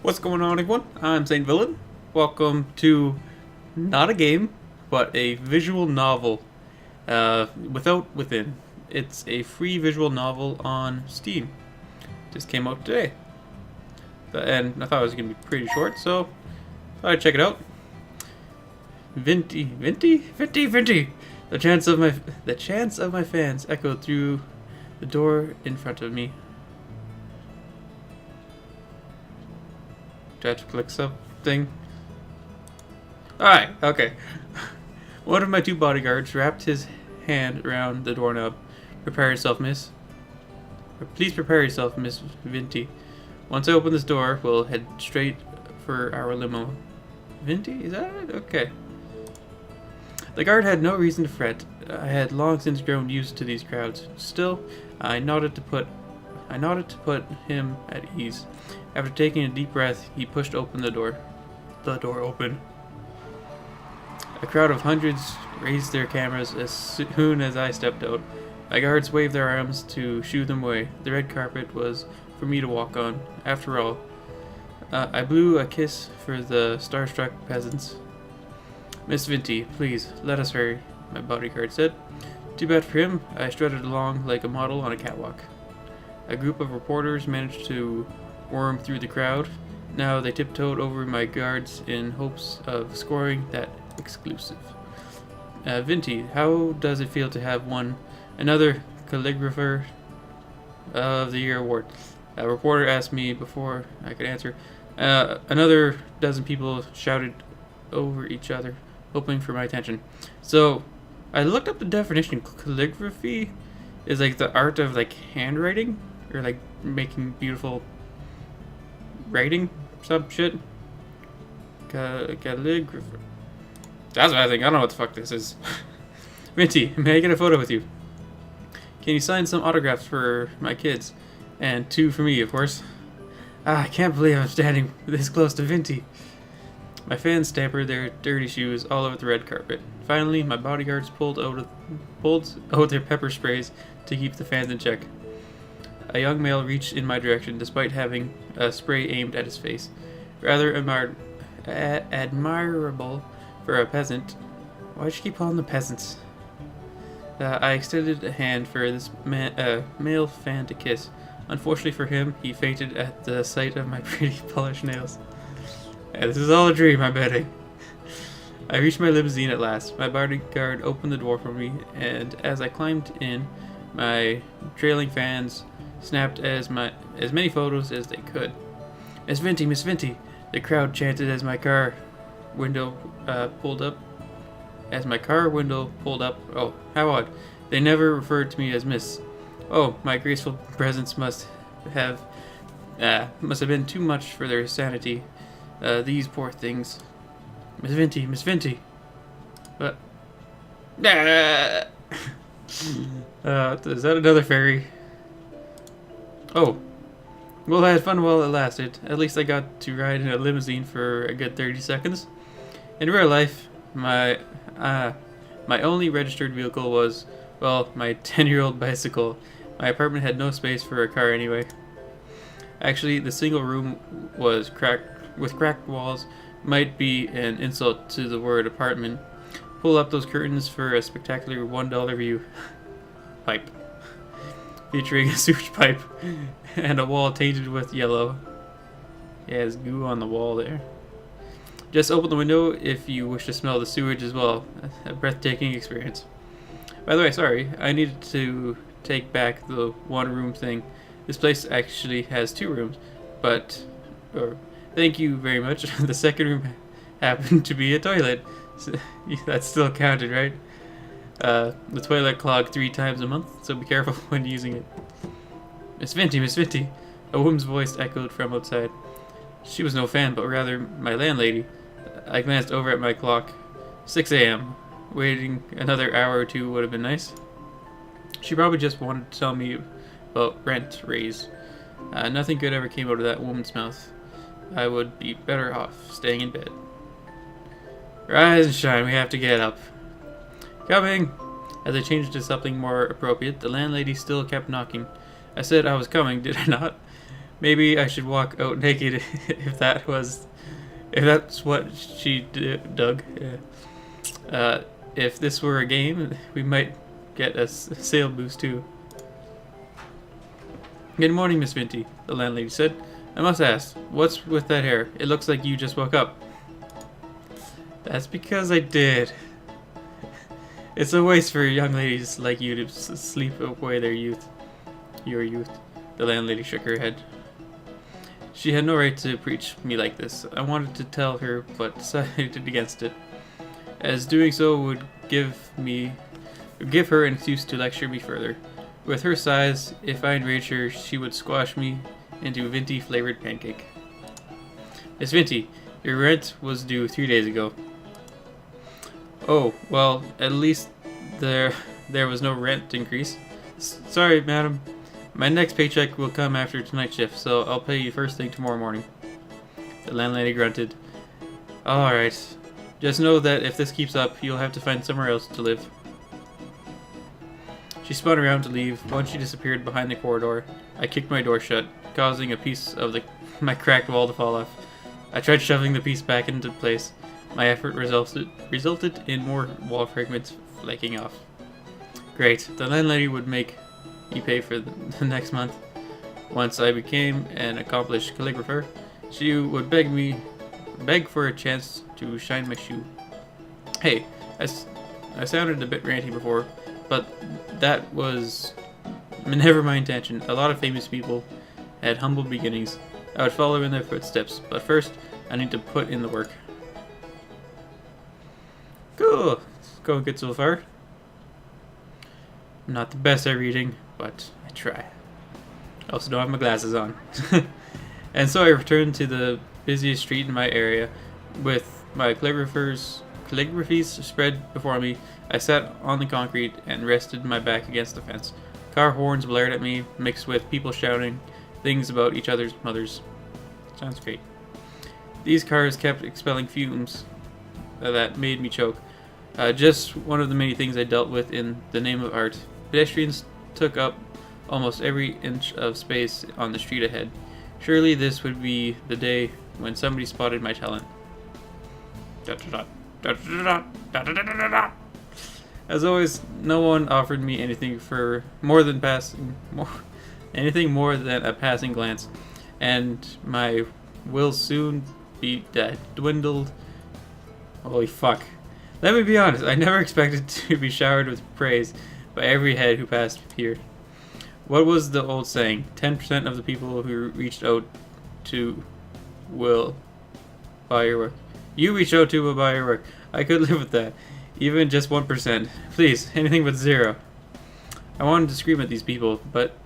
What's going on, everyone? I'm SaintVillain. Welcome to not a game, but a visual novel. Without Within. It's a free visual novel on Steam. Just came out today, and I thought it was gonna be pretty short, so thought I'd check it out. Vinti. The chants of my fans echoed through the door in front of me. Do I have to click something? Alright, okay. One of my two bodyguards wrapped his hand around the doorknob. Prepare yourself, miss. Or please prepare yourself, Miss Vinti. Once I open this door, we'll head straight for our limo. Vinti? Is that it? Okay. The guard had no reason to fret. I had long since grown used to these crowds. Still, I nodded to put him at ease. After taking a deep breath, he pushed open the door. The door opened. A crowd of hundreds raised their cameras as soon as I stepped out. My guards waved their arms to shoo them away. The red carpet was for me to walk on. After all, I blew a kiss for the starstruck peasants. Miss Vinti, please, let us hurry, my bodyguard said. Too bad for him, I strutted along like a model on a catwalk. A group of reporters managed to worm through the crowd. Now they tiptoed over my guards in hopes of scoring that exclusive. Vinti, how does it feel to have won another Calligrapher of the Year award? A reporter asked me before I could answer. Another dozen people shouted over each other, hoping for my attention. So, I looked up the definition. Calligraphy is like the art of like handwriting, or like making beautiful writing, some shit. Calligrapher. That's what I think. I don't know what the fuck this is. Minty, may I get a photo with you? Can you sign some autographs for my kids? And two for me, of course. I can't believe I'm standing this close to Vinti. My fans stampered their dirty shoes all over the red carpet. Finally, my bodyguards pulled out their pepper sprays to keep the fans in check. A young male reached in my direction despite having a spray aimed at his face. Rather admirable for a peasant. Why'd you keep calling them peasants? I extended a hand for this male fan to kiss. Unfortunately for him, he fainted at the sight of my pretty polished nails. Yeah, this is all a dream, I'm betting. I reached my limousine at last. My bodyguard opened the door for me, and as I climbed in, my trailing fans snapped as many photos as they could. Miss Vinti, the crowd chanted as my car window pulled up. Oh, how odd. They never referred to me as Miss. Oh, my graceful presence must have been too much for their sanity. These poor things. Miss Vinti. What? Is that another fairy? Oh. Well, I had fun while it lasted. At least I got to ride in a limousine for a good 30 seconds. In real life, my only registered vehicle was, well, my 10-year-old bicycle. My apartment had no space for a car anyway. Actually, the single room was cracked walls might be an insult to the word apartment. Pull up those curtains for a spectacular $1 view. Pipe. Featuring a sewage pipe and a wall tainted with yellow. Yeah, there's goo on the wall there. Just open the window if you wish to smell the sewage as well. A breathtaking experience. By the way, sorry, I needed to take back the one room thing. This place actually has two rooms, but thank you very much. The second room happened to be a toilet. So, that still counted, right? The toilet clogged 3 times a month, so be careful when using it. Miss Vinti, a woman's voice echoed from outside. She was no fan, but rather my landlady. I glanced over at my clock. 6 a.m. Waiting another hour or two would have been nice. She probably just wanted to tell me about rent raise. Nothing good ever came out of that woman's mouth. I would be better off staying in bed. Rise and shine, we have to get up. Coming! As I changed to something more appropriate, the landlady still kept knocking. I said I was coming, did I not? Maybe I should walk out naked if that's what she dug. If this were a game, we might get a sale boost too. Good morning, Miss Vinty, the landlady said. I must ask, what's with that hair? It looks like you just woke up. That's because I did. It's a waste for young ladies like you to sleep away their youth. Your youth. The landlady shook her head. She had no right to preach me like this. I wanted to tell her, but decided against it, as doing so would give her an excuse to lecture me further. With her size, if I enraged her, she would squash me into a Vinty flavored pancake. Miss Vinty, your rent was due 3 days ago. Oh, well, at least there was no rent increase. Sorry, madam. My next paycheck will come after tonight's shift, so I'll pay you first thing tomorrow morning. The landlady grunted. Alright. Just know that if this keeps up, you'll have to find somewhere else to live. She spun around to leave. Once she disappeared behind the corridor, I kicked my door shut, causing a piece of my cracked wall to fall off. I tried shoving the piece back into place. My effort resulted in more wall fragments flaking off. Great. The landlady would make me pay for the next month. Once I became an accomplished calligrapher, she would beg for a chance to shine my shoe. Hey, I sounded a bit ranty before, but that was never my intention. A lot of famous people had humble beginnings. I would follow in their footsteps, but first, I need to put in the work. Cool. It's going good so far. I'm not the best at reading, but I try. I also don't have my glasses on. And so I returned to the busiest street in my area with my calligraphies spread before me. I sat on the concrete and rested my back against the fence. Car horns blared at me, mixed with people shouting things about each other's mothers. Sounds great. These cars kept expelling fumes that made me choke. Just one of the many things I dealt with in the name of art. Pedestrians took up almost every inch of space on the street ahead. Surely this would be the day when somebody spotted my talent. As always, no one offered me anything for anything more than a passing glance, and my will soon be dwindled. Holy fuck. Let me be honest, I never expected to be showered with praise by every head who passed here. What was the old saying? 10% of the people who reached out to will buy your work. You reach out to will buy your work. I could live with that. Even just 1%. Please, anything but 0. I wanted to scream at these people, but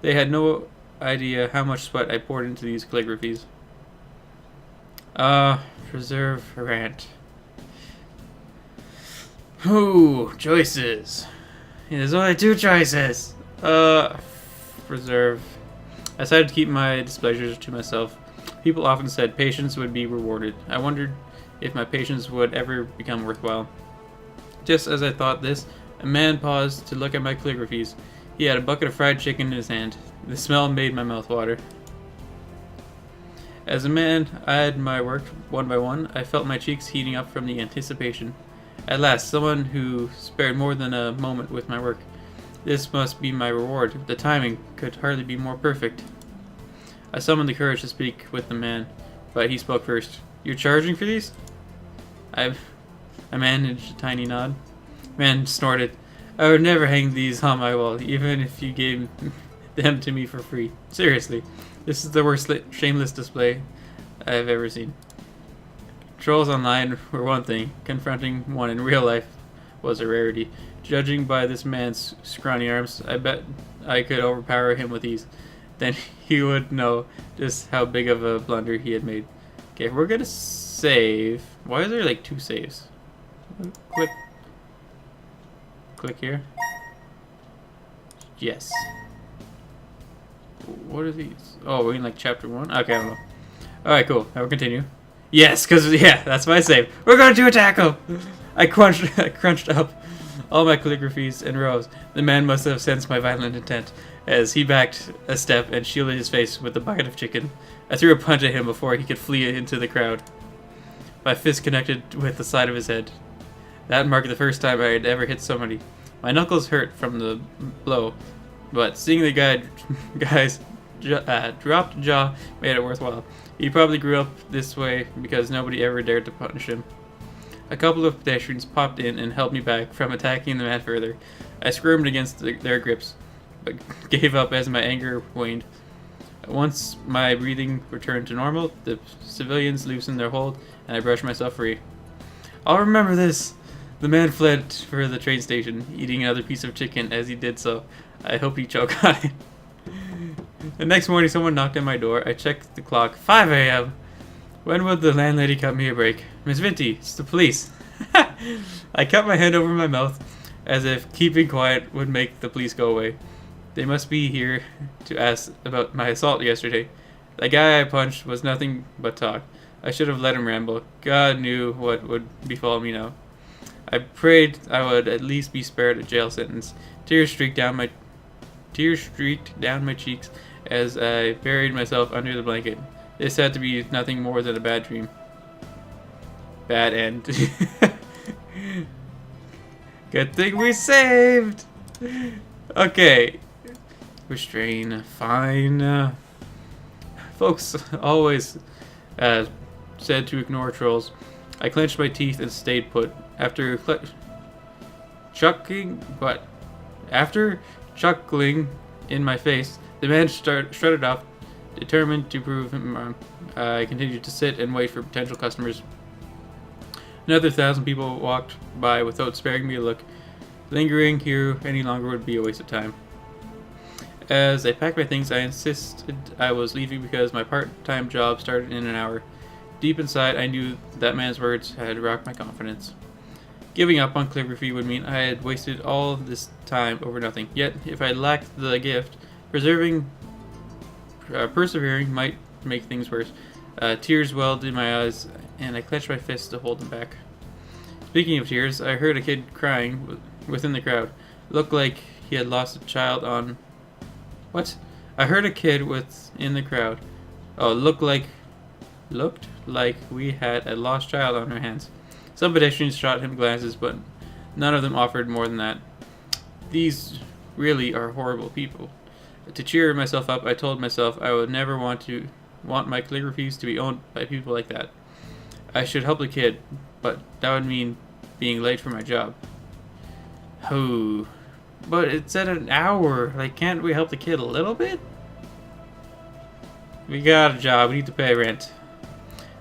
they had no idea how much sweat I poured into these calligraphies. Preserve rant. Ooh, choices. There's only 2 choices. Preserve. I decided to keep my displeasures to myself. People often said patience would be rewarded. I wondered if my patience would ever become worthwhile. Just as I thought this, a man paused to look at my calligraphies. He had a bucket of fried chicken in his hand. The smell made my mouth water. As a man eyed my work one by one, I felt my cheeks heating up from the anticipation. At last, someone who spared more than a moment with my work. This must be my reward. The timing could hardly be more perfect. I summoned the courage to speak with the man, but he spoke first. You're charging for these? I managed a tiny nod. Man snorted. I would never hang these on my wall, even if you gave them to me for free. Seriously, this is the worst shameless display I've ever seen. Trolls online were one thing. Confronting one in real life was a rarity. Judging by this man's scrawny arms, I bet I could overpower him with ease. Then he would know just how big of a blunder he had made. Okay, we're gonna save. Why is there like 2 saves? Click here. Yes. What are these? Oh, we're in like chapter 1? Okay, I don't know. Alright, cool. Now we'll continue. Yes, because, yeah, that's my save. We're going to attack him! I crunched up all my calligraphies and rows. The man must have sensed my violent intent, as he backed a step and shielded his face with a bucket of chicken. I threw a punch at him before he could flee into the crowd. My fist connected with the side of his head. That marked the first time I had ever hit somebody. My knuckles hurt from the blow, but seeing the guy's dropped jaw made it worthwhile. He probably grew up this way because nobody ever dared to punish him. A couple of pedestrians popped in and held me back from attacking the man further. I squirmed against their grips, but gave up as my anger waned. Once my breathing returned to normal, the civilians loosened their hold, and I brushed myself free. I'll remember this! The man fled for the train station, eating another piece of chicken as he did so. I hope he choked on it. The next morning, someone knocked on my door. I checked the clock. 5 a.m. When would the landlady cut me a break? Miss Vinty, it's the police. I kept my hand over my mouth, as if keeping quiet would make the police go away. They must be here to ask about my assault yesterday. The guy I punched was nothing but talk. I should have let him ramble. God knew what would befall me now. I prayed I would at least be spared a jail sentence. Tears streaked down my cheeks as I buried myself under the blanket. This had to be nothing more than a bad dream. Bad end. Good thing we saved! Okay. Restrain. Fine. Folks always said to ignore trolls. I clenched my teeth and stayed put. After chuckling in my face, the man strutted off, determined to prove him wrong. I continued to sit and wait for potential customers. Another 1,000 people walked by without sparing me a look. Lingering here any longer would be a waste of time. As I packed my things, I insisted I was leaving because my part-time job started in an hour. Deep inside, I knew that man's words had rocked my confidence. Giving up on calligraphy would mean I had wasted all this time over nothing. Yet, if I lacked the gift, persevering might make things worse. Tears welled in my eyes, and I clenched my fists to hold them back. Speaking of tears, I heard a kid crying within the crowd. It looked like he had lost a child on... What? I heard a kid within the crowd. Oh, looked like we had a lost child on our hands. Some pedestrians shot him glances, but none of them offered more than that. These really are horrible people. To cheer myself up, I told myself I would never want my calligraphies to be owned by people like that. I should help the kid, but that would mean being late for my job. Oh, but it said an hour. Like, can't we help the kid a little bit? We got a job. We need to pay rent.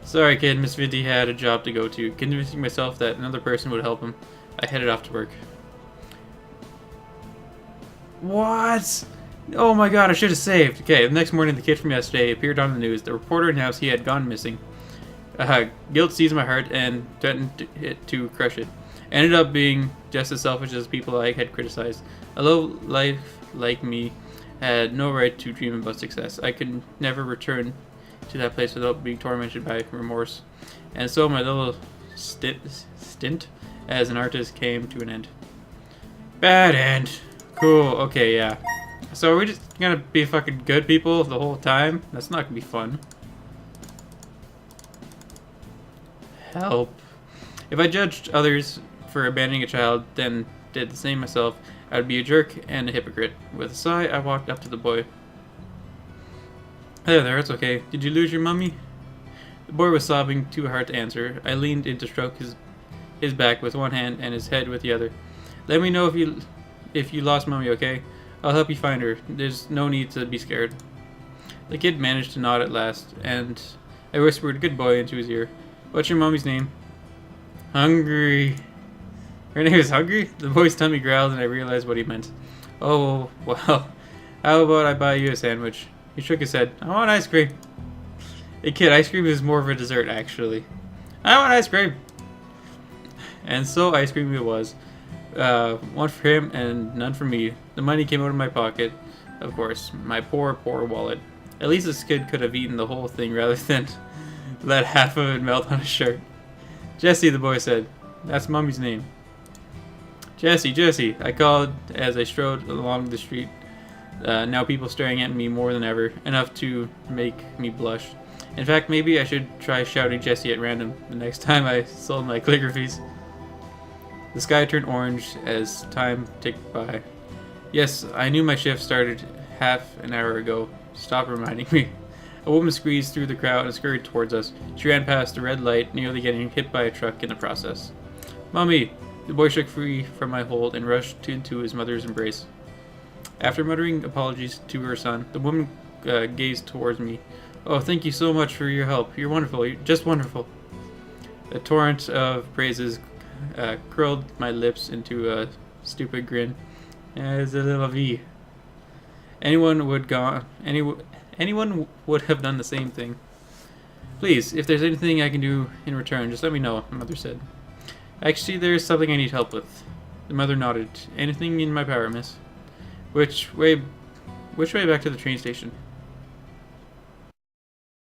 Sorry, kid. Miss Vinty had a job to go to. Convincing myself that another person would help him, I headed off to work. What? Oh my god, I should have saved. Okay, the next morning, the kid from yesterday appeared on the news. The reporter announced he had gone missing. Guilt seized my heart and threatened to crush it. Ended up being just as selfish as people I had criticized. A low life like me had no right to dream about success. I could never return to that place without being tormented by remorse. And so my little stint as an artist came to an end. Bad end. Cool, okay, yeah. So are we just gonna be fucking good people the whole time? That's not gonna be fun. Help. If I judged others for abandoning a child, then did the same myself, I would be a jerk and a hypocrite. With a sigh, I walked up to the boy. Hey there, it's okay. Did you lose your mummy? The boy was sobbing, too hard to answer. I leaned in to stroke his back with one hand and his head with the other. Let me know if you lost mummy, okay? I'll help you find her. There's no need to be scared. The kid managed to nod at last, and I whispered good boy into his ear. What's your mummy's name? Hungry. Her name is Hungry? The boy's tummy growled and I realized what he meant. Oh, well, how about I buy you a sandwich? He shook his head. I want ice cream. Hey kid, ice cream is more of a dessert actually. I want ice cream. And so ice cream it was. One for him and none for me. The money came out of my pocket, of course. My poor, poor wallet. At least this kid could have eaten the whole thing rather than let half of it melt on his shirt. Jesse, the boy said. That's Mummy's name. Jesse, Jesse, I called as I strode along the street. Now people staring at me more than ever, enough to make me blush. In fact, maybe I should try shouting Jesse at random the next time I sold my calligraphies. The sky turned orange as time ticked by. Yes, I knew my shift started half an hour ago. Stop reminding me. A woman squeezed through the crowd and scurried towards us. She ran past the red light, nearly getting hit by a truck in the process. Mommy! The boy shook free from my hold and rushed into his mother's embrace. After muttering apologies to her son, the woman gazed towards me. Oh, thank you so much for your help. You're wonderful. You're just wonderful. A torrent of praises curled my lips into a stupid grin. As a little V. Anyone would have done the same thing. Please, if there's anything I can do in return, just let me know, my mother said. Actually, there's something I need help with. The mother nodded. Anything in my power, miss. Which way back to the train station?